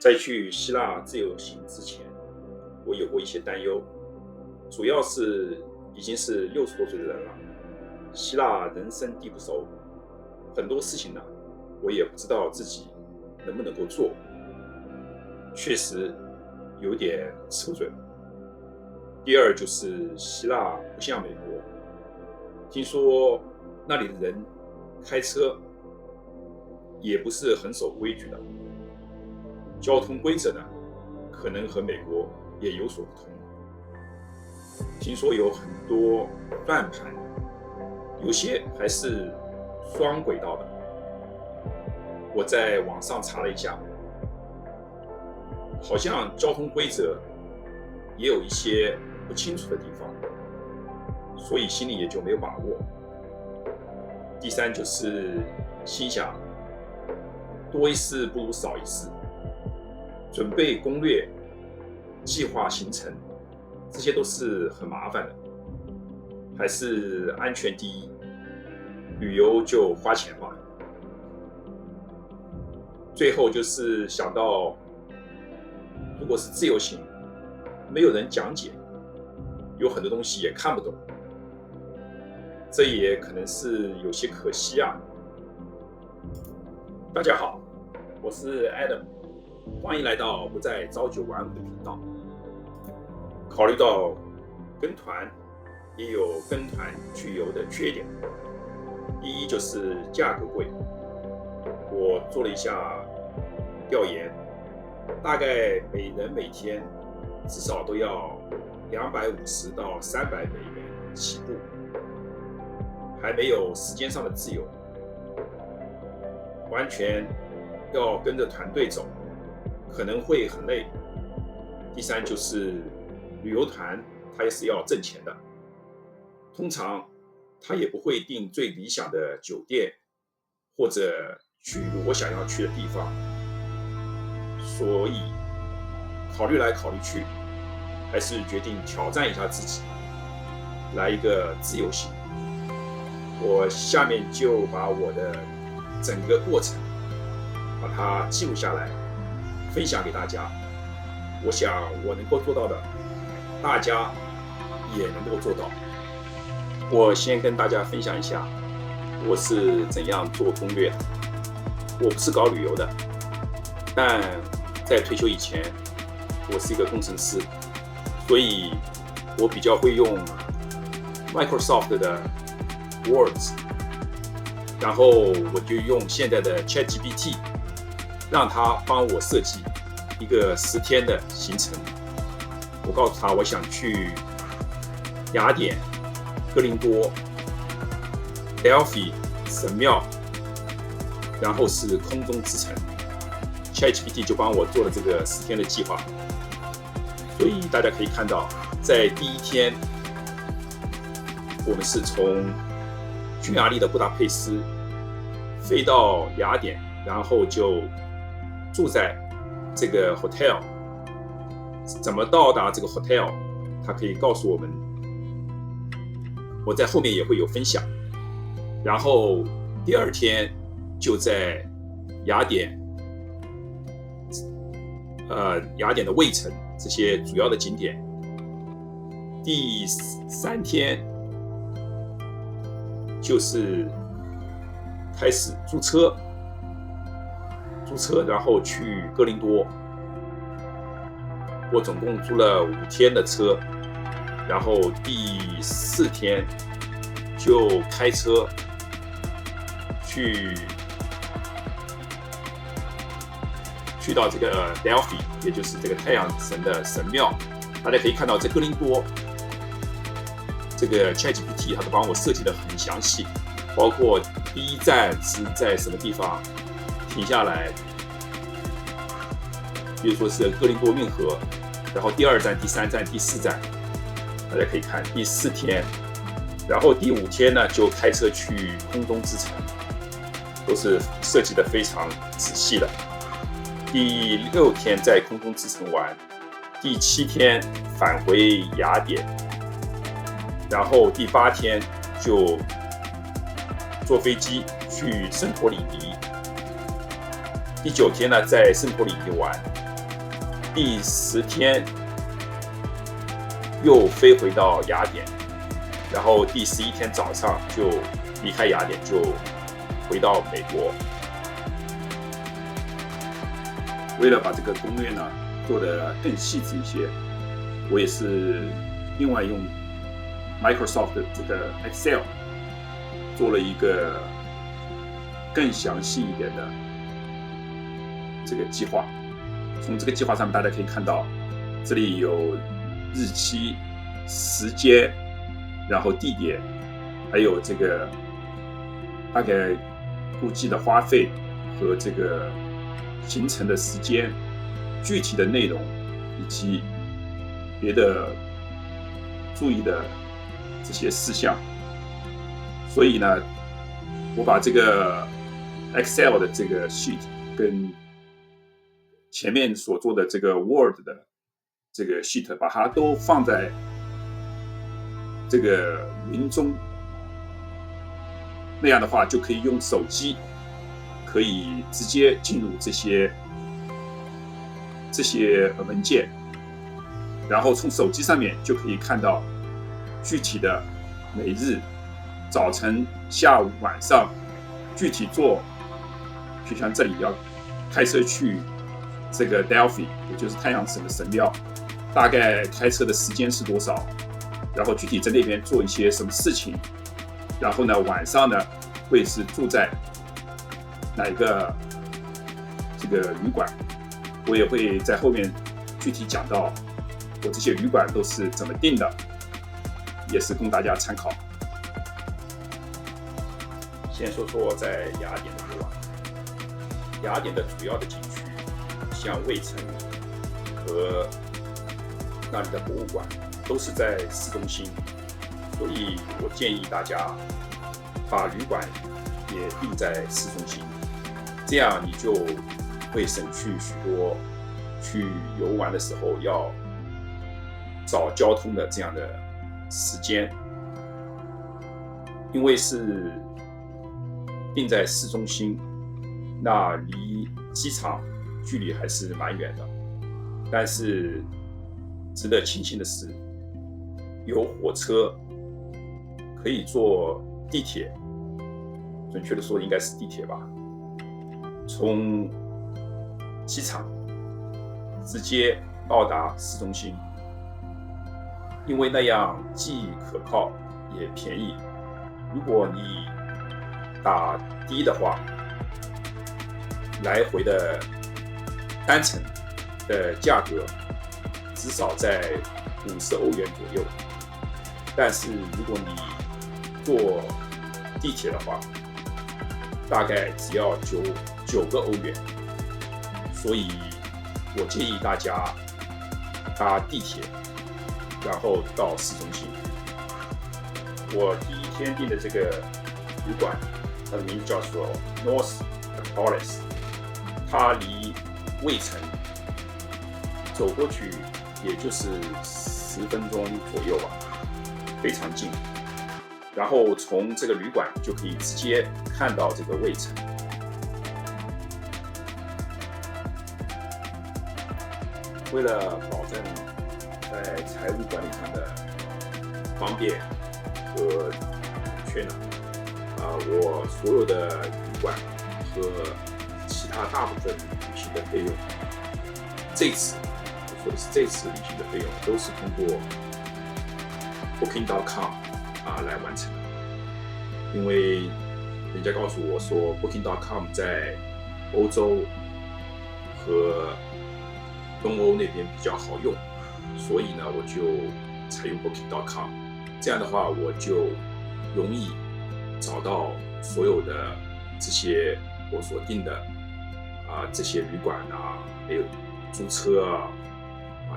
在去希腊自由行之前，我有过一些担忧，主要是已经是60多岁的人了，希腊人生地不熟，很多事情呢，我也不知道自己能不能够做，确实有点吃不准。第二就是希腊不像美国，听说那里的人开车也不是很守规矩的，交通规则呢可能和美国也有所不同。听说有很多转盘，有些还是双轨道的。我在网上查了一下，好像交通规则也有一些不清楚的地方，所以心里也就没有把握。第三就是心想多一事不如少一事，准备攻略、计划行程，这些都是很麻烦的，还是安全第一，旅游就花钱吧。最后就是想到，如果是自由行，没有人讲解，有很多东西也看不懂，这也可能是有些可惜啊。大家好，我是 Adam， 欢迎来到不再朝九晚五的频道。考虑到跟团也有跟团去游的缺点，第一就是价格贵。我做了一下调研，大概每人每天至少都要250到300美元起步，还没有时间上的自由，完全要跟着团队走，可能会很累。第三就是旅游团它也是要挣钱的，通常它也不会订最理想的酒店，或者去我想要去的地方，所以考虑来考虑去，还是决定挑战一下自己，来一个自由行。我下面就把我的整个过程把它记录下来，分享给大家。我想我能够做到的，大家也能够做到。我先跟大家分享一下我是怎样做攻略的。我不是搞旅游的，但在退休以前，我是一个工程师，所以我比较会用 Microsoft 的 Words， 然后我就用现在的 ChatGPT， 让它帮我设计一个10天的行程。我告诉他我想去雅典、哥林多、Delphi 神庙，然后是空中之城。ChatGPT 就帮我做了这个10天的计划。所以大家可以看到，在第一天，我们是从匈牙利的布达佩斯飞到雅典，然后就住在这个 hotel。怎么到达这个 hotel， 它可以告诉我们，我在后面也会有分享。然后第二天就在雅典，雅典的卫城这些主要的景点。第3天就是开始租车，然后去哥林多。我总共租了5天的车，然后第4天就开车去到这个 Delphi， 也就是这个太阳神的神庙。大家可以看到，在哥林多，这个 ChatGPT 它都帮我设计得很详细，包括第一站是在什么地方停下来，比如说是哥林多运河，然后第2站、第3站、第4站，大家可以看第4天，然后第5天呢就开车去空中之城，都是设计得非常仔细的。第6天在空中之城玩，第7天返回雅典，然后第8天就坐飞机去圣托里尼，第9天呢在圣托里尼玩，第10天又飞回到雅典，然后第11天早上就离开雅典，就回到美国。为了把这个攻略呢做得更细致一些，我也是另外用 Microsoft 的这个 Excel 做了一个更详细一点的这个计划。从这个计划上大家可以看到，这里有日期、时间，然后地点，还有这个大概估计的花费和这个行程的时间、具体的内容以及别的注意的这些事项。所以呢，我把这个 Excel 的这个 sheet 跟前面所做的这个 Word 的这个 sheet 把它都放在这个云中，那样的话就可以用手机可以直接进入这些文件，然后从手机上面就可以看到具体的每日早晨、下午、晚上具体做，就像这里要开车去这个 Delphi， 也就是太阳神的神庙，大概开车的时间是多少，然后具体在那边做一些什么事情，然后呢晚上呢会是住在哪一个这个旅馆，我也会在后面具体讲到我这些旅馆都是怎么订的，也是供大家参考。先说说在雅典的游玩。雅典的主要的景区，像卫城和那里的博物馆，都是在市中心，所以我建议大家把旅馆也定在市中心，这样你就会省去许多去游玩的时候要找交通的这样的时间，因为是定在市中心，那离机场距离还是蛮远的。但是值得庆幸的是，有火车可以坐地铁，准确的说应该是地铁吧，从机场直接到达市中心，因为那样既可靠也便宜。如果你打的的话，来回的单程的价格至少在50欧元左右，但是如果你坐地铁的话，大概只要9个欧元，所以我建议大家搭地铁，然后到市中心。我第一天订的这个旅馆，它的名字叫做 North Acropolis， 它离卫城走过去也就是10分钟左右吧，非常近。然后从这个旅馆就可以直接看到这个卫城。为了保证在财务管理上的方便和准确呢，我所有的旅馆和其他大部分旅行的费用，我说的是这次旅行的费用都是通过 Booking.com 来完成的。因为人家告诉我说 Booking.com 在欧洲和东欧那边比较好用，所以呢我就采用 Booking.com， 这样的话我就容易找到所有的这些我所订的这些旅馆还有租车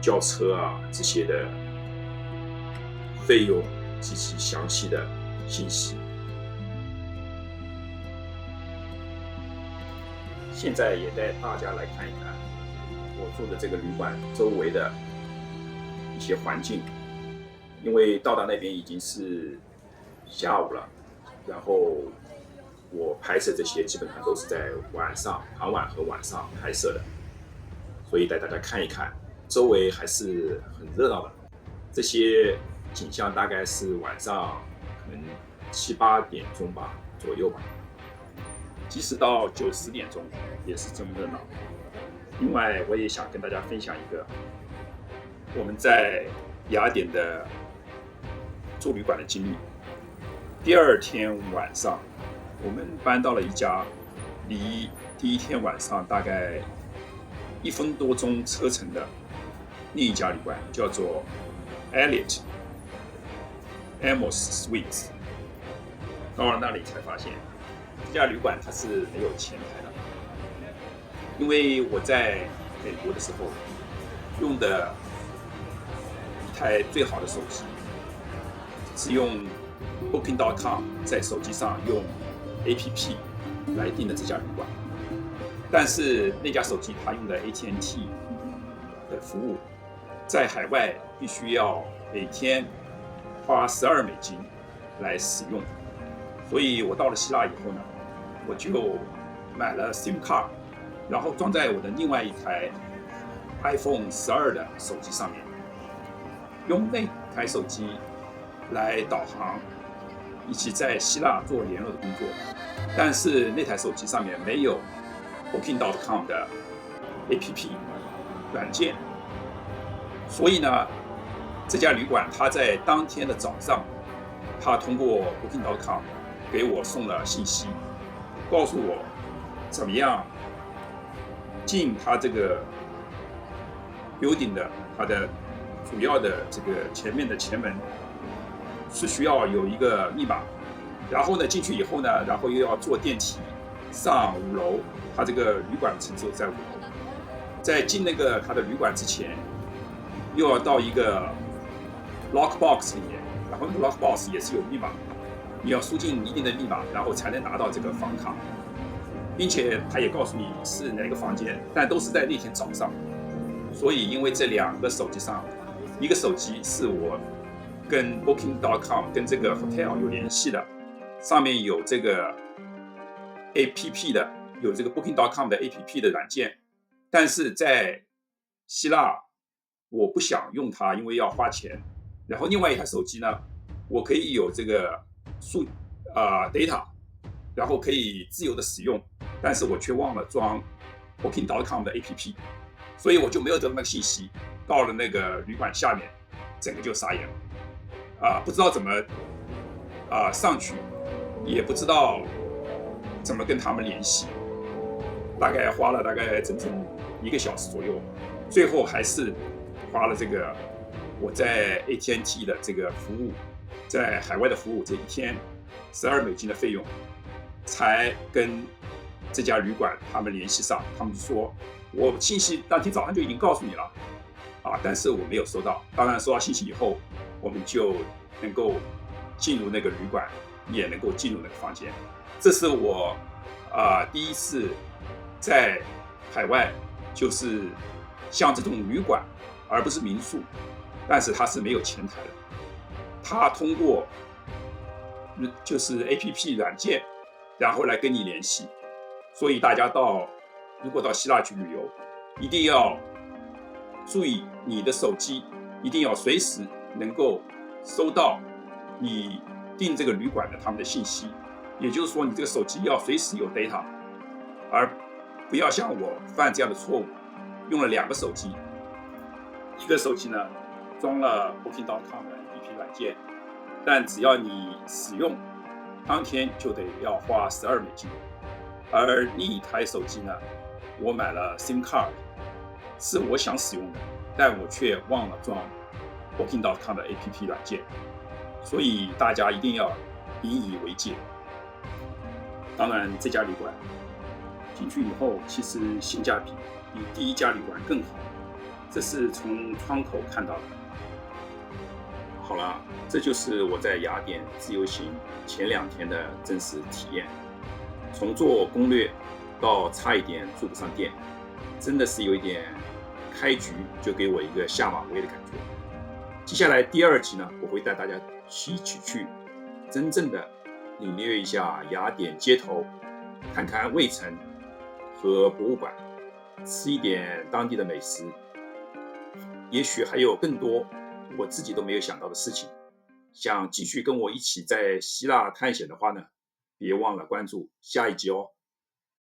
轿车这些的费用及其详细的信息。现在也带大家来看一看我住的这个旅馆周围的一些环境，因为到达那边已经是下午了，然后我拍摄这些基本上都是在晚上、傍晚和晚上拍摄的，所以带大家看一看，周围还是很热闹的。这些景象大概是晚上可能7、8点钟左右吧，即使到9、10点钟也是这么热闹。另外，我也想跟大家分享一个我们在雅典的住旅馆的经历。第二天晚上，我们搬到了一家离第一天晚上大概1分多钟车程的另一家旅馆，叫做 Elliot Amos Suites。到了那里才发现，这家旅馆它是没有前台的，因为我在美国的时候用的一台最好的手机是用 Booking.com 在手机上用 APP 来订的这家旅馆，但是那家手机它用的 AT&T 的服务，在海外必须要每天花$12来使用，所以我到了希腊以后呢，我就买了 SIM 卡，然后装在我的另外一台 iPhone 12的手机上面，用那台手机来导航，以及在希腊做联络的工作。但是那台手机上面没有 Booking.com 的 APP 软件，所以呢，这家旅馆它在当天的早上，它通过 Booking.com 给我送了信息，告诉我怎么样进它这个 building 的它的主要的这个前面的前门是需要有一个密码，然后呢进去以后呢，然后又要坐电梯上5楼，它这个旅馆的层次在5楼，在进那个它的旅馆之前，又要到一个 lockbox 里面，然后那个 lockbox 也是有密码，你要输进一定的密码，然后才能拿到这个房卡，并且他也告诉你是哪个房间，但都是在那天早上。所以因为这2个手机上，一个手机是我跟 Booking.com 跟这个 hotel 有联系的，上面有这个 APP 的，有这个 Booking.com 的 APP 的软件，但是在希腊我不想用它，因为要花钱。然后另外一台手机呢，我可以有这个data， 然后可以自由的使用，但是我却忘了装 Booking.com 的 APP， 所以我就没有得到那个信息。到了那个旅馆下面，整个就傻眼了，不知道怎么上去，也不知道怎么跟他们联系，大概花了整整1个小时左右，最后还是花了这个我在 AT&T 的这个服务，在海外的服务这一天$12的费用，才跟这家旅馆他们联系上。他们说我信息当天早上就已经告诉你了但是我没有收到。当然收到信息以后，我们就能够进入那个旅馆，也能够进入那个房间。这是我第一次在海外，就是像这种旅馆，而不是民宿，但是它是没有前台的，它通过就是 APP 软件，然后来跟你联系。所以大家如果到希腊去旅游，一定要注意你的手机一定要随时能够收到你订这个旅馆的他们的信息，也就是说你这个手机要随时有 data， 而不要像我犯这样的错误，用了2个手机，一个手机呢装了 Booking.com 的 APP 软件，但只要你使用，当天就得要花$12，而另一台手机呢，我买了 SIM 卡，是我想使用的，但我却忘了装 Booking.com 的 APP 软件，所以大家一定要引以为戒。当然，这家旅馆进去以后，其实性价比比第一家旅馆更好，这是从窗口看到的。好了，这就是我在雅典自由行前2天的真实体验。从做攻略到差一点住不上店，真的是有一点开局就给我一个下马威的感觉。接下来第2集呢，我会带大家一起去真正的领略一下雅典街头，看看卫城和博物馆。吃一点当地的美食，也许还有更多我自己都没有想到的事情。想继续跟我一起在希腊探险的话呢，别忘了关注下一集哦。